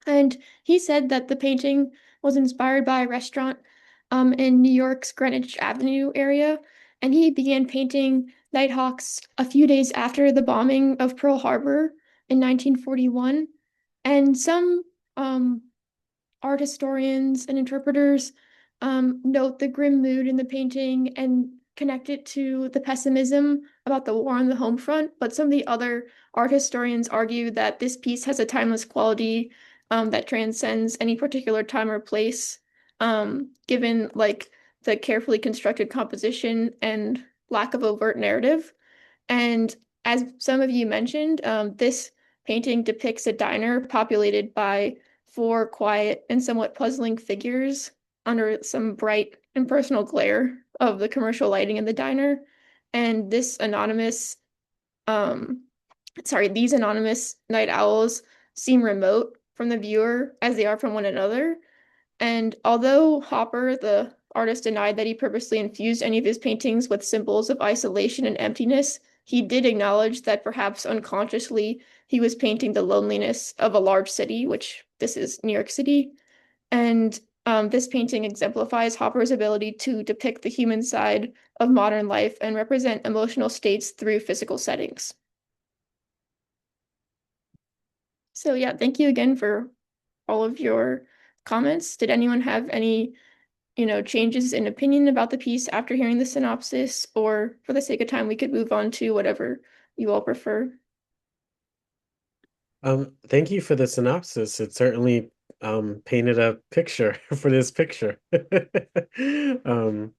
And he said that the painting was inspired by a restaurant in New York's Greenwich Avenue area. And he began painting Nighthawks a few days after the bombing of Pearl Harbor in 1941. And some art historians and interpreters note the grim mood in the painting and connect it to the pessimism about the war on the home front, but some of the other art historians argue that this piece has a timeless quality that transcends any particular time or place, given like the carefully constructed composition and lack of overt narrative. And as some of you mentioned, this painting depicts a diner populated by four quiet and somewhat puzzling figures under some bright and personal glare of the commercial lighting in the diner. And um, these anonymous night owls seem remote from the viewer as they are from one another. And although Hopper, the artist, denied that he purposely infused any of his paintings with symbols of isolation and emptiness, he did acknowledge that perhaps unconsciously he was painting the loneliness of a large city, which this is New York City. And this painting exemplifies Hopper's ability to depict the human side of modern life and represent emotional states through physical settings. So yeah, thank you again for all of your comments. Did anyone have any, changes in opinion about the piece after hearing the synopsis, or for the sake of time, we could move on to whatever you all prefer? Thank you for the synopsis. It certainly painted a picture for this picture. Um,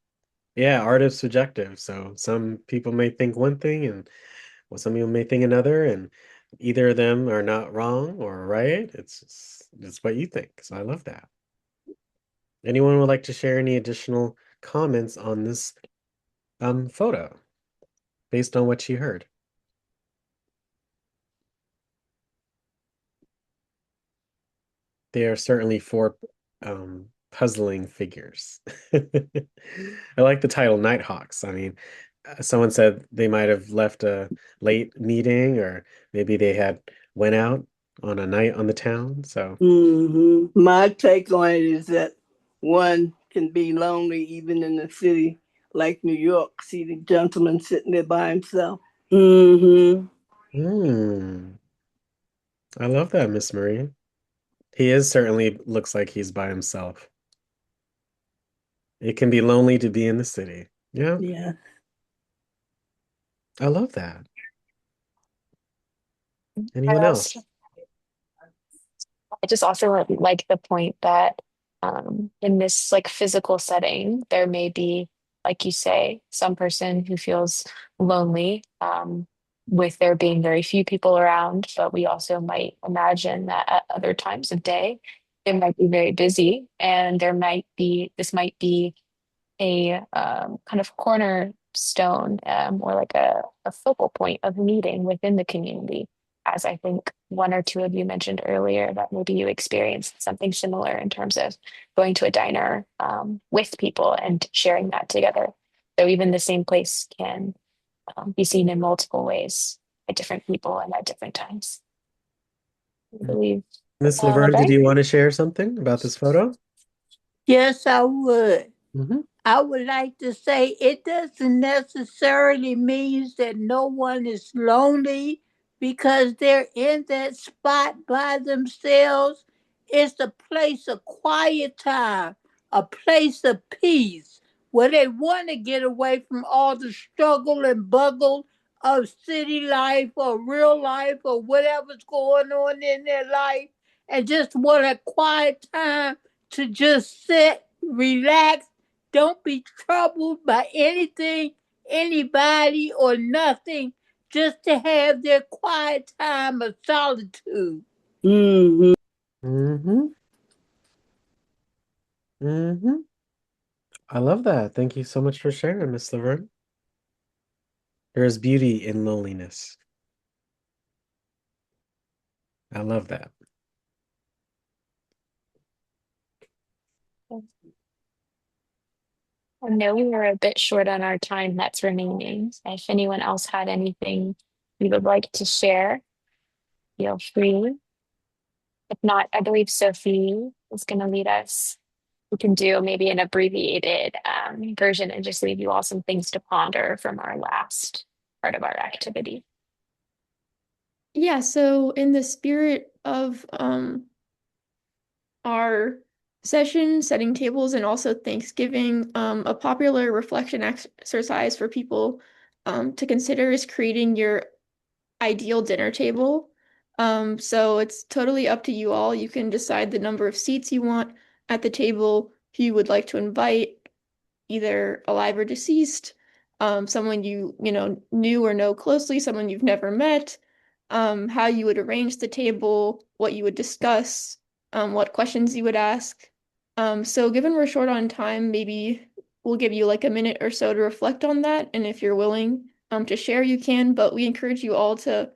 yeah, art is subjective. So some people may think one thing and well, some people may think another, and either of them are not wrong or right. It's what you think. So I love that. Anyone would like to share any additional comments on this photo based on what you heard? They are certainly four puzzling figures. I like the title Nighthawks. I mean, someone said they might have left a late meeting, or maybe they had went out on a night on the town. So My take on it is that one can be lonely even in a city like New York. See the gentleman sitting there by himself. I love that, Miss Marie. He is certainly looks like he's by himself. It can be lonely to be in the city. Yeah, Yeah. I love that. I Anyone else? also I just also like the point that in this like physical setting, there may be, like you say, some person who feels lonely with there being very few people around, but we also might imagine that at other times of day, it might be very busy and this might be a kind of cornerstone or like a focal point of meeting within the community. As I think one or two of you mentioned earlier, that maybe you experienced something similar in terms of going to a diner with people and sharing that together. So even the same place can be seen in multiple ways by different people and at different times. I believe. Miss Laverne, did Laverne? you want to share something about this photo? Yes, I would. Mhm. I would like to say it doesn't necessarily mean that no one is lonely because they're in that spot by themselves. It's a place of quiet time, a place of peace where they want to get away from all the struggle and buggle of city life or real life or whatever's going on in their life and just want a quiet time to just sit, relax, don't be troubled by anything, anybody, or nothing, just to have their quiet time of solitude. Mm-hmm. Mm-hmm. Mm-hmm. I love that. Thank you so much for sharing, Miss Laverne. There is beauty in loneliness. I love that. I know we were a bit short on our time that's remaining. If anyone else had anything you would like to share, feel free. If not, I believe Sophie is going to lead us. We can do maybe an abbreviated version and just leave you all some things to ponder from our last part of our activity. Yeah, so in the spirit of our session, setting tables, and also Thanksgiving, a popular reflection exercise for people to consider is creating your ideal dinner table. So it's totally up to you all. You can decide the number of seats you want at the table, who you would like to invite, either alive or deceased, someone you knew or know closely, someone you've never met, how you would arrange the table, what you would discuss, what questions you would ask. So given we're short on time, maybe we'll give you like a minute or so to reflect on that, and if you're willing, to share, you can, but we encourage you all to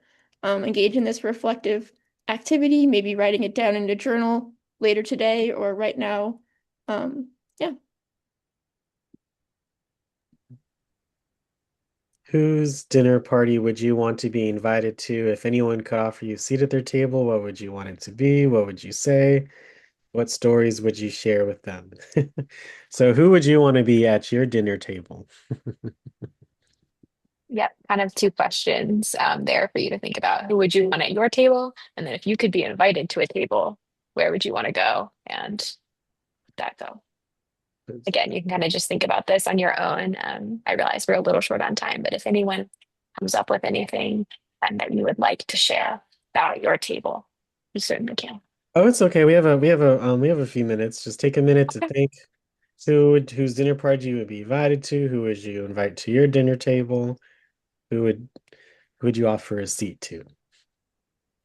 engage in this reflective activity, maybe writing it down in a journal later today or right now. Yeah. Whose dinner party would you want to be invited to? If anyone could offer you a seat at their table, what would you want it to be? What would you say? What stories would you share with them? So, who would you want to be at your dinner table? Yep, kind of two questions there for you to think about. Who would you want at your table? And then if you could be invited to a table, where would you want to go? And that go. Again, you can kind of just think about this on your own. I realize we're a little short on time, but if anyone comes up with anything that you would like to share about your table, you certainly can. Oh, it's okay. We have a few minutes. Just take a minute to Okay. think whose dinner party you would be invited to, who would you invite to your dinner table, who would who would you offer a seat to?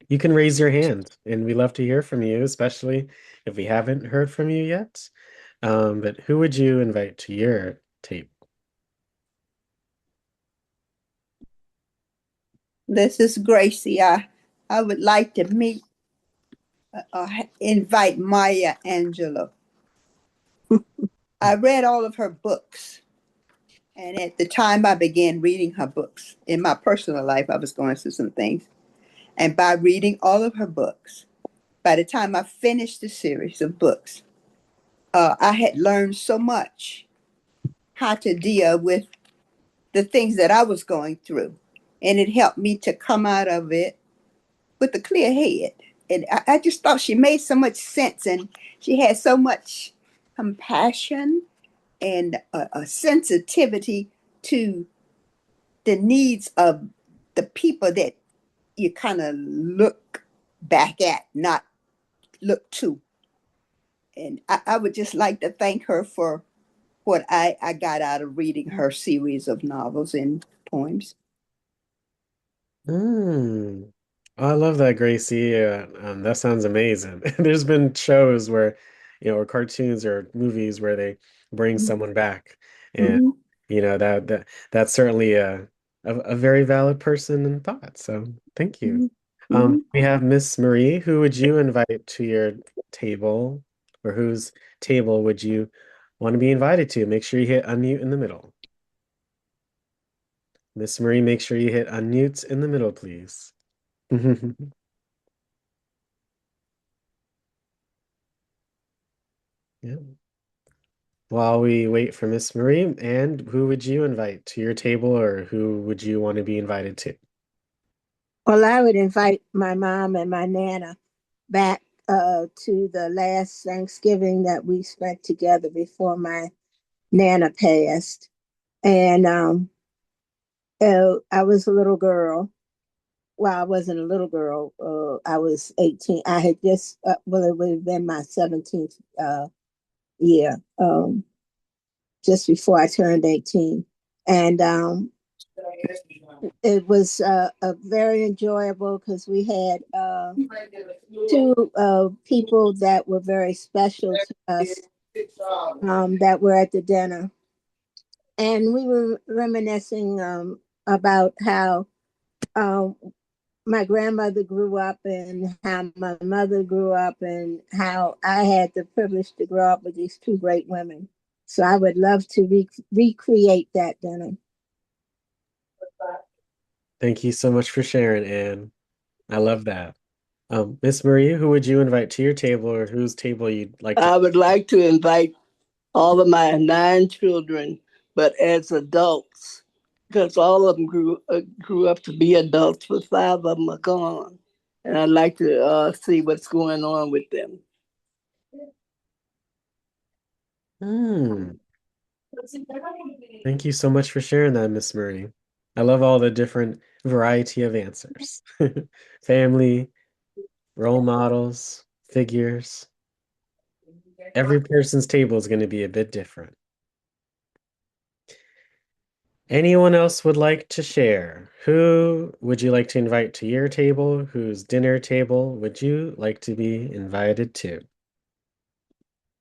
You can raise your hand, and we love to hear from you, especially if we haven't heard from you yet. But who would you invite to your table? This is Gracie. I would like to invite Maya Angelou. I read all of her books, and at the time I began reading her books, in my personal life, I was going through some things. And by reading all of her books, by the time I finished the series of books, I had learned so much how to deal with the things that I was going through. And it helped me to come out of it with a clear head. And I just thought she made so much sense, and she had so much compassion and a sensitivity to the needs of the people that you kind of look back at, not look to. And I would just like to thank her for what I got out of reading her series of novels and poems. Mm. I love that, Gracie. That sounds amazing. There's been shows where, or cartoons or movies where they bring someone back, and Mhm. that's certainly a very valid person and thought. So thank you. Mhm. Mhm. We have Miss Marie. Who would you invite to your table, or whose table would you want to be invited to? Make sure you hit unmute in the middle. Miss Marie, make sure you hit unmute in the middle, please. Yeah. While we wait for Miss Marie, and who would you invite to your table, or who would you want to be invited to? Well, I would invite my mom and my nana back to the last Thanksgiving that we spent together before my nana passed. And I was a little girl. Well, I wasn't a little girl. I was 18. I had well, it would have been my 17th year, just before I turned 18. And it was a very enjoyable because we had two people that were very special to us that were at the dinner. And we were reminiscing about how um, my grandmother grew up and how my mother grew up and how I had the privilege to grow up with these two great women. So I would love to recreate that dinner. Thank you so much for sharing, Anne. I love that. Miss Marie, who would you invite to your table, or whose table you'd like to? I would like to invite all of my 9 children, but as adults, because all of them grew up to be adults, but 5 of them are gone, and I'd like to see what's going on with them. Hmm. Thank you so much for sharing that, Miss Marie. I love all the different variety of answers. Family, role models, figures. Every person's table is going to be a bit different. Anyone else would like to share? Who would you like to invite to your table? Whose dinner table would you like to be invited to?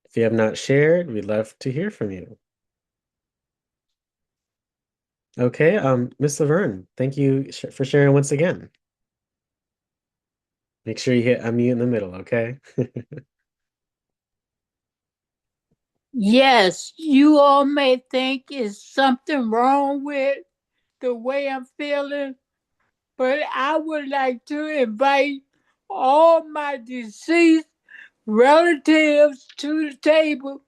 If you have not shared, we'd love to hear from you. Okay, Miss Laverne, thank you for sharing once again. Make sure you hit unmute in the middle, okay? Yes, you all may think is something wrong with the way I'm feeling, but I would like to invite all my deceased relatives to the table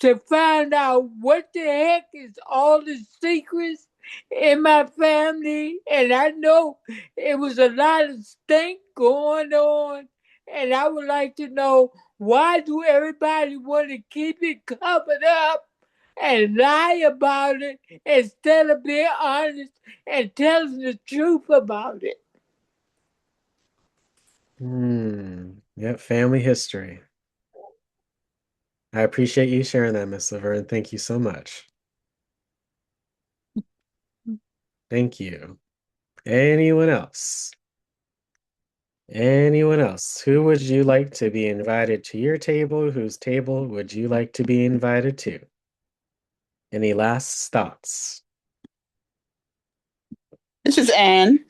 to find out what the heck is all the secrets in my family. And I know it was a lot of stink going on. And I would like to know, why do everybody want to keep it covered up and lie about it instead of being honest and telling the truth about it? Yep, family history. I appreciate you sharing that, Miss Laverne. Thank you so much. Thank you. Anyone else? Anyone else? Who would you like to be invited to your table? Whose table would you like to be invited to? Any last thoughts? This is Anne.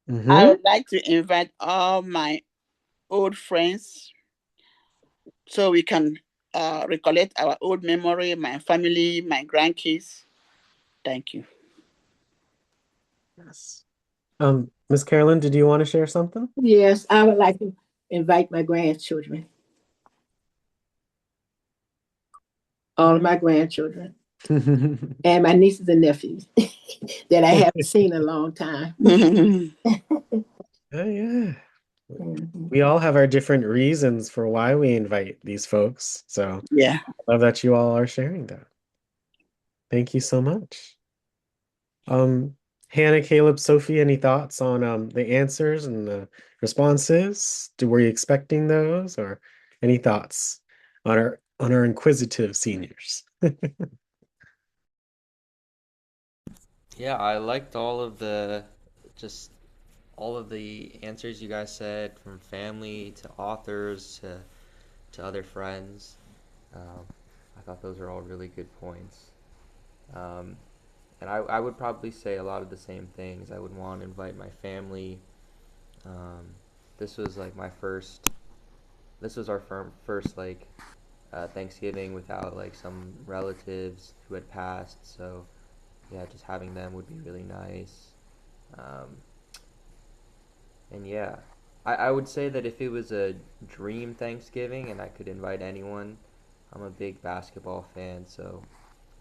I Mm-hmm. would like to invite all my old friends so we can recollect our old memory, my family, my grandkids. Thank you. Yes. Miss Carolyn, did you want to share something? Yes, I would like to invite my grandchildren, all of my grandchildren, and my nieces and nephews that I haven't seen in a long time. Oh, yeah. We all have our different reasons for why we invite these folks. So Yeah. I love that you all are sharing that. Thank you so much. Um, Hannah, Caleb, Sophie, any thoughts on the answers and the responses? Were you expecting those, or any thoughts on our inquisitive seniors? Yeah, I liked just all of the answers you guys said, from family to authors to other friends. Um, I thought those are all really good points. Um, and I would probably say a lot of the same things. I would want to invite my family. Um, this was like this was our first like Thanksgiving without like some relatives who had passed. So yeah, just having them would be really nice. Um, and yeah, I would say that if it was a dream Thanksgiving and I could invite anyone, I'm a big basketball fan, so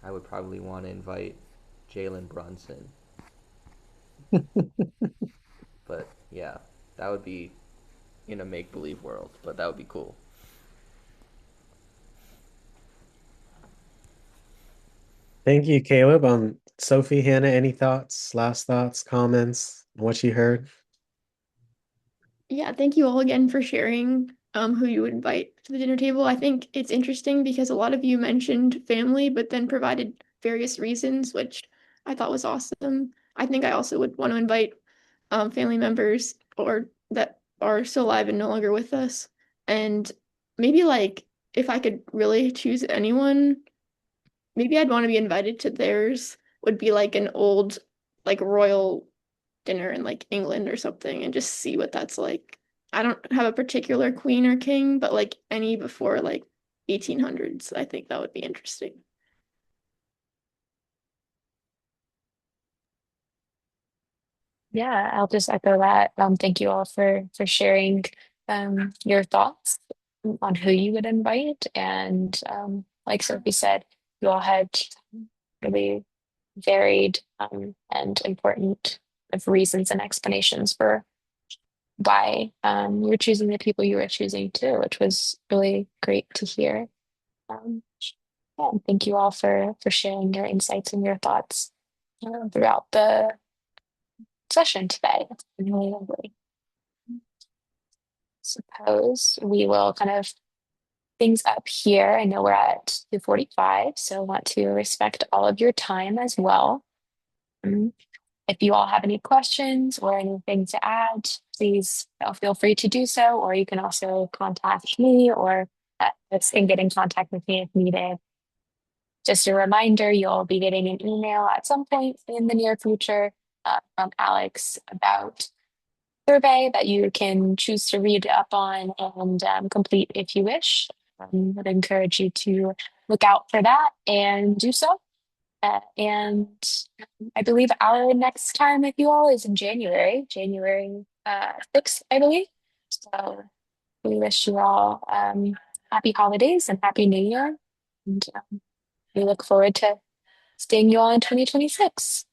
I would probably want to invite Jalen Brunson. But yeah, that would be in a make believe world, but that would be cool. Thank you, Caleb. Sophie, Hannah, any thoughts, last thoughts, comments, on what you heard? Yeah, thank you all again for sharing who you would invite to the dinner table. I think it's interesting because a lot of you mentioned family, but then provided various reasons, which I thought was awesome. I think I also would want to invite family members or that are still alive and no longer with us. And maybe like if I could really choose anyone, maybe I'd want to be invited to theirs, would be like an old like royal dinner in like England or something and just see what that's like. I don't have a particular queen or king, but like any before like 1800s, I think that would be interesting. Yeah, I'll just echo that. Thank you all for sharing your thoughts on who you would invite. And like Sophie said, you all had really varied and important of reasons and explanations for why you were choosing the people you were choosing too, which was really great to hear. Um, yeah, and thank you all for sharing your insights and your thoughts throughout the session today. It's been really lovely. Suppose we will kind of things up here. I know we're at 2:45, so I want to respect all of your time as well. If you all have any questions or anything to add, please feel free to do so, or you can also contact me or get in contact with me if needed. Just a reminder, you'll be getting an email at some point in the near future from Alex about survey that you can choose to read up on and complete if you wish. I would encourage you to look out for that and do so. And I believe our next time with you all is in January, January 6th, I believe. So we wish you all happy holidays and happy new year. And we look forward to seeing you all in 2026.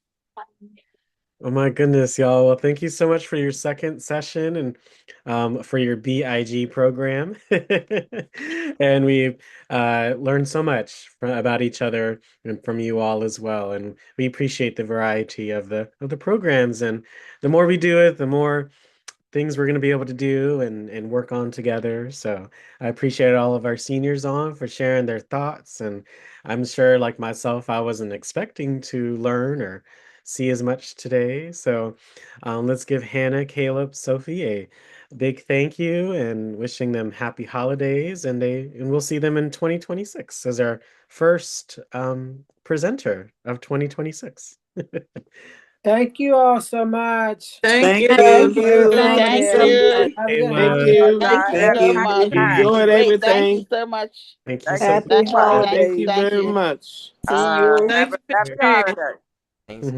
Oh my goodness, y'all. Well, thank you so much for your second session and for your BIG program. And we've learned so much about each other and from you all as well. And we appreciate the variety of the programs. And the more we do it, the more things we're going to be able to do and work on together. So I appreciate all of our seniors on for sharing their thoughts. And I'm sure, like myself, I wasn't expecting to learn or see as much today. So let's give Hannah, Caleb, Sophie a big thank you and wishing them happy holidays. And we'll see them in 2026 as our first presenter of 2026. Thank you all so much. Thank Thank you. you. Thank you. Thank Thank Thank you. you. you. Have a good Thank Caleb, holiday. you. Yeah, Thank Thank very you. you. happy Thank time. you. Enjoyed Great. Thank you everything. so much. thank you so Happy That's much. right. Thank holidays. you Thank very you. much. See you. Thank Have you a for happy sharing. holiday. Thanks.